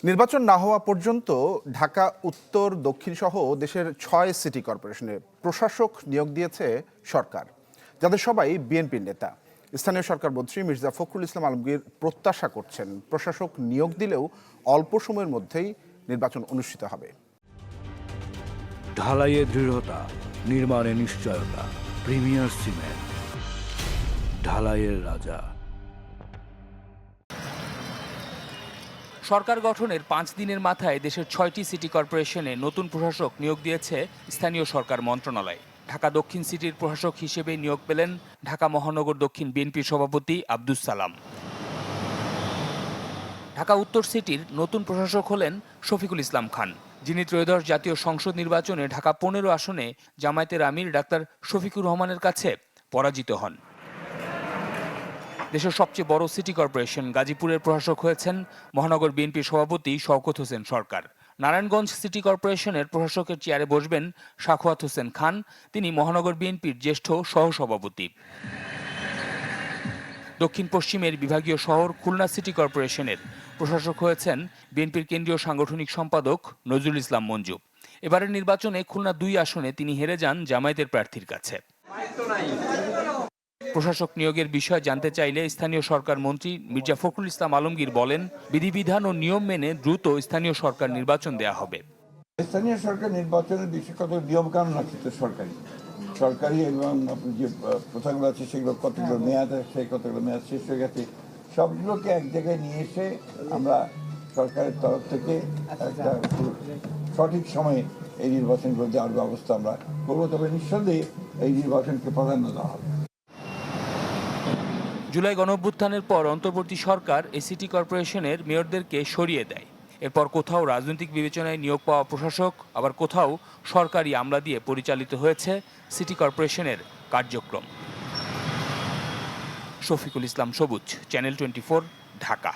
নির্বাচন না হওয়া পর্যন্ত ঢাকা উত্তর দক্ষিণ সহ দেশের ৬ সিটি কর্পোরেশনে প্রশাসক নিয়োগ দিয়েছে সরকার, যাদের সবাই বিএনপির নেতা। স্থানীয় সরকার মন্ত্রী মির্জা ফখরুল ইসলাম আলমগীর প্রত্যাশা করছেন, প্রশাসক নিয়োগ দিলেও অল্প সময়ের মধ্যেই নির্বাচন অনুষ্ঠিত হবে। ঢালাইয়ে দৃঢ়তা, নির্মাণে নিশ্চয়তা, প্রিমিয়ার সিমেন্ট, ঢালাইয়ের রাজা। সরকার গঠনের 5 দিনের মাথায় দেশের 6টি সিটি কর্পোরেশনে নতুন প্রশাসক নিয়োগ দিয়েছে স্থানীয় সরকার মন্ত্রণালয়। ঢাকা দক্ষিণ সিটির প্রশাসক হিসেবে নিয়োগ পেলেন ঢাকা মহানগর দক্ষিণ বিএনপির সভাপতি আব্দুস সালাম। ঢাকা উত্তর সিটির নতুন প্রশাসক হলেন শফিকুল ইসলাম খান, যিনি ত্রয়োদশ জাতীয় সংসদ নির্বাচনে ঢাকা 15 আসনে জামায়াতের আমির ডাক্তার শফিকুর রহমানের কাছে পরাজিত হন। দেশের সবচেয়ে বড় সিটি কর্পোরেশন গাজীপুরের প্রশাসক হয়েছেন মহানগর বিএনপির সভাপতি শওকত হোসেন সরকার। নারায়ণগঞ্জ সিটি কর্পোরেশনের প্রশাসকের চেয়ারে বসবেন সাখাওয়াত হোসেন খান, তিনি মহানগর বিএনপির জ্যেষ্ঠ সহসভাপতি। দক্ষিণ পশ্চিমের বিভাগীয় শহর খুলনা সিটি কর্পোরেশনের প্রশাসক হয়েছেন বিএনপির কেন্দ্রীয় সাংগঠনিক সম্পাদক নজরুল ইসলাম মঞ্জু। এবারের নির্বাচনে খুলনা 2 আসনে তিনি হেরে যান জামায়াতের প্রার্থীর কাছে। প্রশাসক নিয়োগের বিষয় জানতে চাইলে স্থানীয় সরকার মন্ত্রী মির্জা ফখরুল ইসলাম আলমগীর বলেন, বিধিবিধান ও নিয়ম মেনে দ্রুত স্থানীয় সরকার নির্বাচন দেয়া হবে। স্থানীয় সরকার নির্বাচনের বিষয়ে কত নিয়ম কানুন আছে তো সরকারি এবং যে প্রথাগুলো আছে সেগুলো কতগুলো মেয়াদ আছে, কতগুলো মেয়াদ শেষ হয়ে গেছে, সবগুলোকে এক জায়গায় নিয়ে এসে আমরা সরকারের তরফ থেকে একটা সঠিক সময়ে এই নির্বাচনগুলো দেওয়ার ব্যবস্থা আমরা করবো। তবে নিঃসন্দেহে এই নির্বাচনকে প্রাধান্য দেওয়া হবে। জুলাই গণঅভ্যুত্থানের পর অন্তর্বর্তী সরকার এই সিটি কর্পোরেশনের মেয়রদেরকে সরিয়ে দেয়। এরপর কোথাও রাজনৈতিক বিবেচনায় নিয়োগ পাওয়া প্রশাসক, আবার কোথাও সরকারি আমলা দিয়ে পরিচালিত হয়েছে সিটি কর্পোরেশনের কার্যক্রম। শফিকুল ইসলাম সবুজ, চ্যানেল 24, ঢাকা।